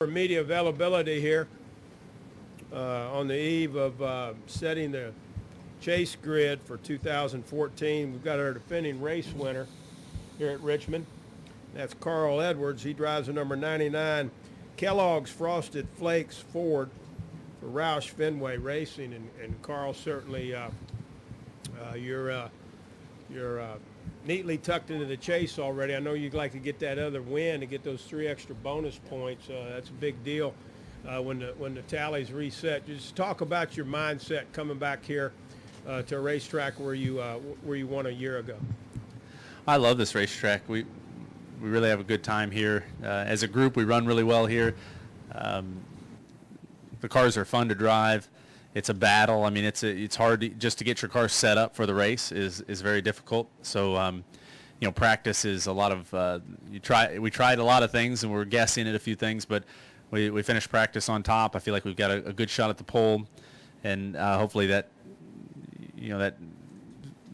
For media availability here on the eve of setting the chase grid for 2014. We've got our defending race winner here at Richmond. That's Carl Edwards. He drives the number 99 Kellogg's Frosted Flakes Ford for Roush Fenway Racing. And Carl, certainly you're neatly tucked into the chase already. I know you'd like to get that other win to get those 3 extra bonus points. That's a big deal when the tallies reset. Just talk about your mindset coming back here to a racetrack where you won a year ago. I love this racetrack. We really have a good time here. As a group, we run really well here. The cars are fun to drive. It's a battle. I mean, it's hard just to get your car set up for the race is very difficult. So, practice is a lot of we tried a lot of things and we're guessing at a few things, but we finished practice on top. I feel like we've got a good shot at the pole, and hopefully that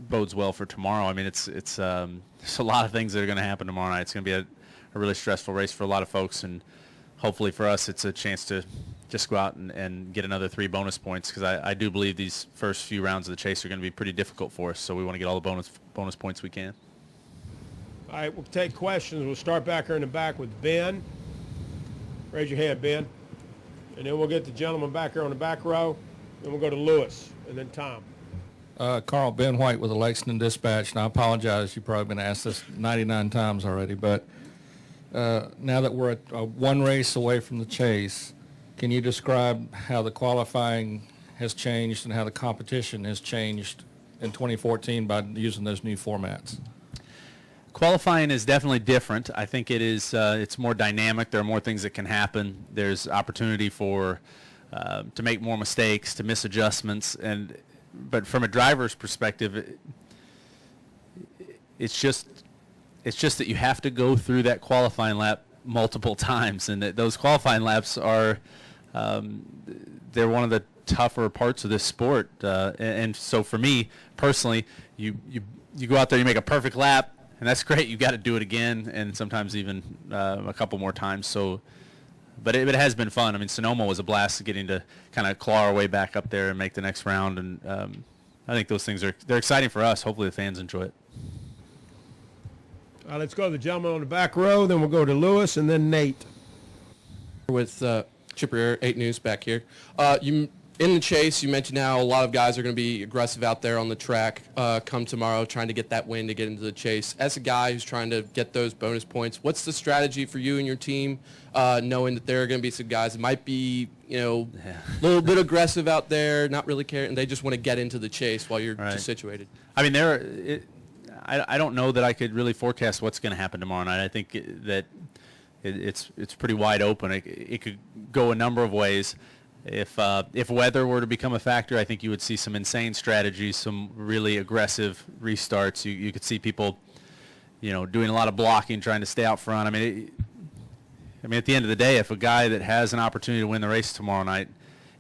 bodes well for tomorrow. I mean, it's there's a lot of things that are going to happen tomorrow night. It's going to be a really stressful race for a lot of folks, and hopefully for us, it's a chance to just go out and get another 3 bonus points, because I do believe these first few rounds of the chase are going to be pretty difficult for us, so we want to get all the bonus points we can. All right, we'll take questions. We'll start back here in the back with Ben. Raise your hand, Ben. And then we'll get the gentleman back here on the back row. Then we'll go to Lewis, and then Tom. Carl, Ben White with the Lexington Dispatch, and I apologize, you've probably been asked this 99 times already, but now that we're one race away from the chase, can you describe how the qualifying has changed and how the competition has changed in 2014 by using those new formats? Qualifying is definitely different. I think it is. It's more dynamic. There are more things that can happen. There's opportunity for to make more mistakes, to miss adjustments, but from a driver's perspective, it's just that you have to go through that qualifying lap multiple times, and that those qualifying laps are they're one of the tougher parts of this sport. And so for me personally, you go out there, you make a perfect lap, and that's great. You got to do it again, and sometimes even a couple more times. So, but it has been fun. I mean, Sonoma was a blast, getting to kind of claw our way back up there and make the next round. And I think those things they're exciting for us. Hopefully the fans enjoy it. Let's go to the gentleman on the back row. Then we'll go to Lewis and then Nate. With Chipper 8 News back here. In the chase, you mentioned how a lot of guys are going to be aggressive out there on the track come tomorrow, trying to get that win to get into the chase. As a guy who's trying to get those bonus points, what's the strategy for you and your team, knowing that there are going to be some guys that might be, a little bit aggressive out there, not really caring, and they just want to get into the chase while you're just situated? I mean, I don't know that I could really forecast what's going to happen tomorrow night. I think that it's pretty wide open. It could go a number of ways. If weather were to become a factor, I think you would see some insane strategies, some really aggressive restarts. You could see people, doing a lot of blocking, trying to stay out front. I mean, at the end of the day, if a guy that has an opportunity to win the race tomorrow night,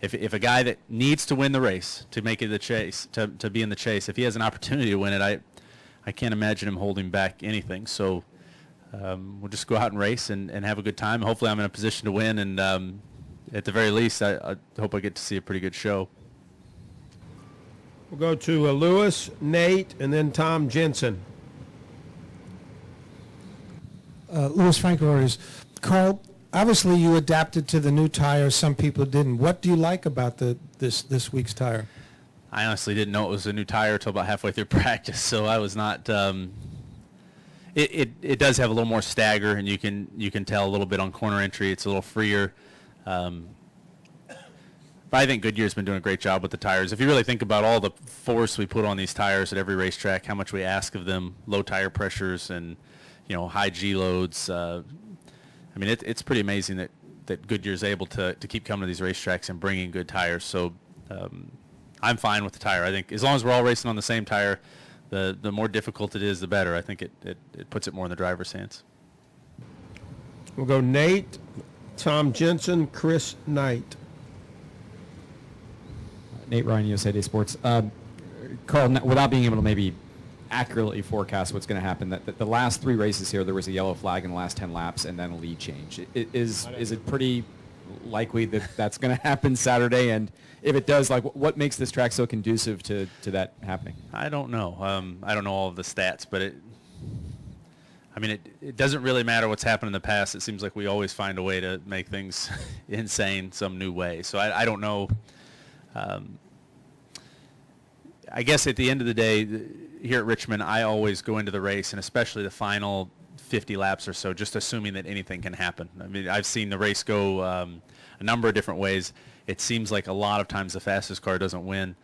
if a guy that needs to win the race to make it the chase, to be in the chase, if he has an opportunity to win it, I can't imagine him holding back anything. So we'll just go out and race and have a good time. Hopefully I'm in a position to win, and at the very least, I hope I get to see a pretty good show. We'll go to Lewis, Nate, and then Tom Jensen. Lewis Franco orders. Carl, obviously you adapted to the new tires. Some people didn't. What do you like about this week's tire? I honestly didn't know it was a new tire until about halfway through practice, so I was not. It does have a little more stagger, and you can tell a little bit on corner entry. It's a little freer. But I think Goodyear's been doing a great job with the tires. If you really think about all the force we put on these tires at every racetrack, how much we ask of them, low tire pressures and high G loads. I mean, it's pretty amazing that Goodyear's able to keep coming to these racetracks and bringing good tires. So I'm fine with the tire. I think as long as we're all racing on the same tire, the more difficult it is, the better. I think it puts it more in the driver's hands. We'll go Nate, Tom Jensen, Chris Knight. Nate Ryan, USA Today Sports. Carl, without being able to maybe accurately forecast what's going to happen, that the last 3 races here, there was a yellow flag in the last 10 laps and then a lead change. Is it pretty likely that that's going to happen Saturday? And if it does, like, what makes this track so conducive to that happening? I don't know. I don't know all of the stats, but it doesn't really matter what's happened in the past. It seems like we always find a way to make things insane some new way. So I don't know. I guess at the end of the day, here at Richmond, I always go into the race, and especially the final 50 laps or so, just assuming that anything can happen. I mean, I've seen the race go a number of different ways. It seems like a lot of times the fastest car doesn't win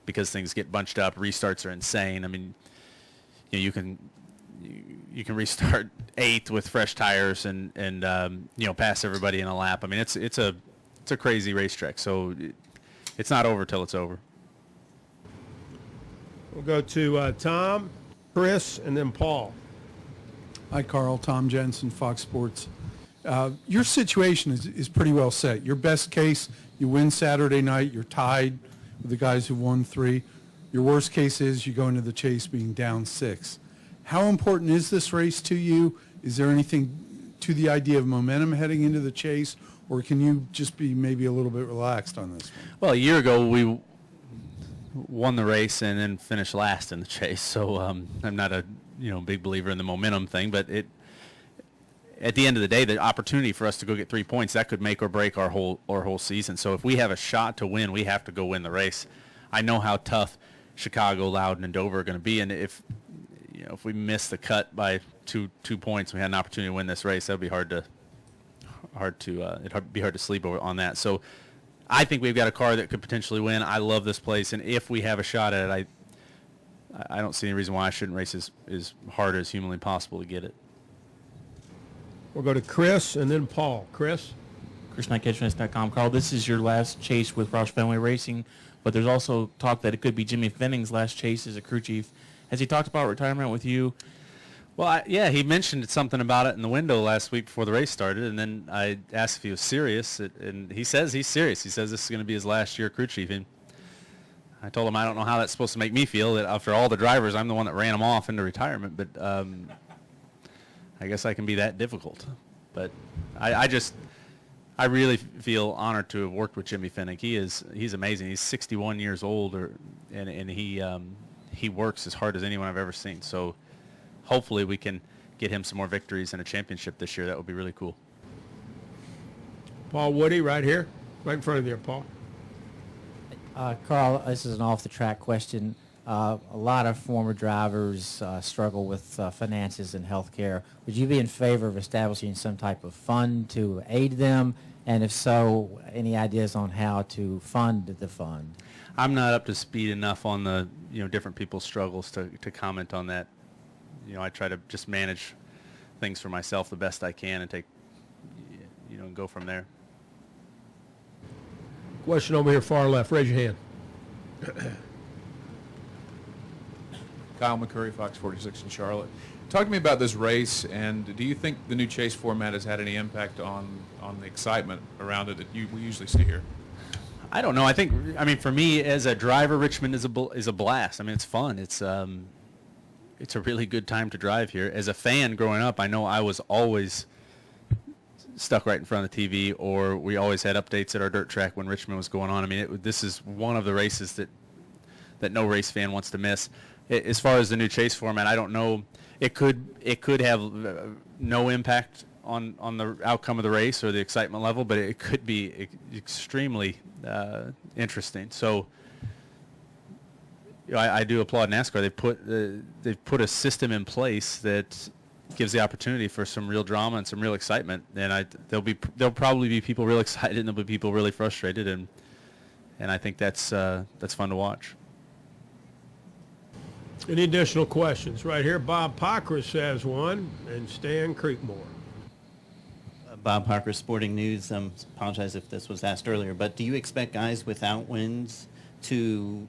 because things get bunched up. Restarts are insane. I mean, you can restart 8th with fresh tires and pass everybody in a lap. I mean, it's a crazy racetrack. So it's not over till it's over. We'll go to Tom, Chris, and then Paul. Hi, Carl. Tom Jensen, Fox Sports. Your situation is pretty well set. Your best case, you win Saturday night. You're tied with the guys who won 3. Your worst case is you go into the chase being down 6. How important is this race to you? Is there anything to the idea of momentum heading into the chase, or can you just be maybe a little bit relaxed on this one? Well, a year ago we won the race and then finished last in the chase. So I'm not a big believer in the momentum thing, but at the end of the day, the opportunity for us to go get 3 points, that could make or break our whole season. So if we have a shot to win, we have to go win the race. I know how tough Chicago, Loudon, and Dover are going to be, and if we miss the cut by two points, we had an opportunity to win this race. That'd be it'd be hard to sleep on that. So I think we've got a car that could potentially win. I love this place, and if we have a shot at it, I don't see any reason why I shouldn't race as hard as humanly possible to get it. We'll go to Chris and then Paul. Chris? ChrisKnightCatchNess.com. Carl, this is your last chase with Roush Fenway Racing, but there's also talk that it could be Jimmy Fenning's last chase as a crew chief. Has he talked about retirement with you? Well, he mentioned something about it in the window last week before the race started, and then I asked if he was serious, and he says he's serious. He says this is going to be his last year crew chief. And I told him I don't know how that's supposed to make me feel, that after all the drivers, I'm the one that ran them off into retirement, but I guess I can be that difficult. But I really feel honored to have worked with Jimmy Fennick. He's amazing. He's 61 years old, and he works as hard as anyone I've ever seen. So hopefully we can get him some more victories and a championship this year. That would be really cool. Paul Woody, right here, right in front of you, Paul. Carl, this is an off-the-track question. A lot of former drivers struggle with finances and health care. Would you be in favor of establishing some type of fund to aid them? And if so, any ideas on how to fund the fund? I'm not up to speed enough on the different people's struggles to comment on that. I try to just manage things for myself the best I can and and go from there. Question over here, far left. Raise your hand. Kyle McCurry, Fox 46 in Charlotte. Talk to me about this race, and do you think the new chase format has had any impact on the excitement around it that we usually see here? I don't know. I mean, for me as a driver, Richmond is a blast. I mean, it's fun. It's a really good time to drive here. As a fan growing up, I know I was always stuck right in front of the TV, or we always had updates at our dirt track when Richmond was going on. I mean, this is one of the races that no race fan wants to miss. As far as the new chase format, I don't know. It could have no impact on the outcome of the race or the excitement level, but it could be extremely interesting. So I do applaud NASCAR. They've put a system in place that gives the opportunity for some real drama and some real excitement. And there'll probably be people real excited and there'll be people really frustrated, and I think that's fun to watch. Any additional questions? Right here, Bob Pockris has one, and Stan Creekmore. Bob Parker, Sporting News. Apologize if this was asked earlier, but do you expect guys without wins to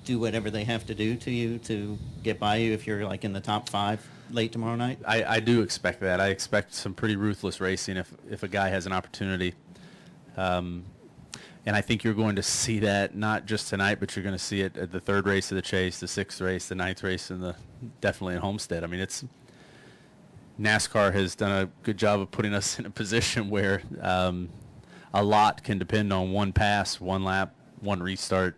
do whatever they have to do to you to get by you if you're like in the top 5 late tomorrow night? I do expect that. I expect some pretty ruthless racing if a guy has an opportunity. And I think you're going to see that not just tonight, but you're going to see it at the 3rd race of the chase, the 6th race, the 9th race, and definitely in Homestead. I mean, NASCAR has done a good job of putting us in a position where a lot can depend on one pass, one lap, one restart.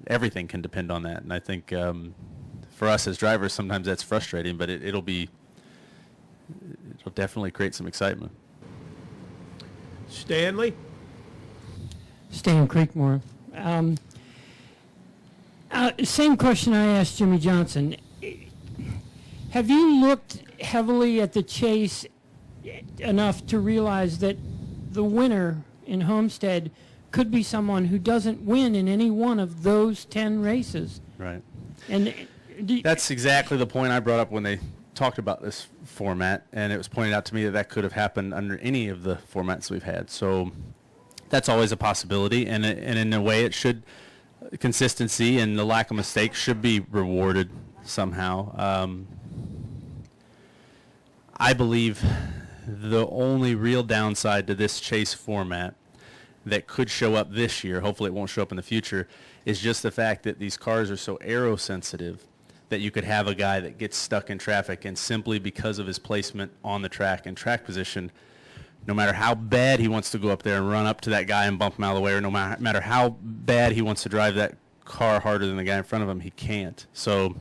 Everything can depend on that. And I think for us as drivers, sometimes that's frustrating, but it'll definitely create some excitement. Stanley? Stan Creekmore. Same question I asked Jimmy Johnson. Have you looked heavily at the chase enough to realize that the winner in Homestead could be someone who doesn't win in any one of those 10 races? Right. And That's exactly the point I brought up when they talked about this format, and it was pointed out to me that that could have happened under any of the formats we've had. So that's always a possibility, and in a way it should, consistency and the lack of mistakes should be rewarded somehow. I believe the only real downside to this chase format that could show up this year, hopefully it won't show up in the future, is just the fact that these cars are so aero sensitive that you could have a guy that gets stuck in traffic, and simply because of his placement on the track and track position, no matter how bad he wants to go up there and run up to that guy and bump him out of the way, or no matter how bad he wants to drive that car harder than the guy in front of him, he can't. So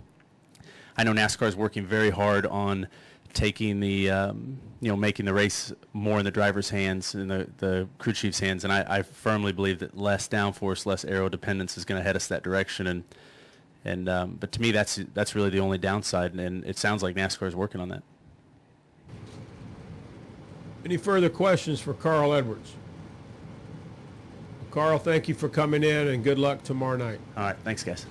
I know NASCAR is working very hard on taking the, making the race more in the driver's hands and the crew chief's hands, and I firmly believe that less downforce, less aero dependence is going to head us that direction. But to me, that's really the only downside, and it sounds like NASCAR is working on that. Any further questions for Carl Edwards? Carl, thank you for coming in, and good luck tomorrow night. All right, thanks, guys.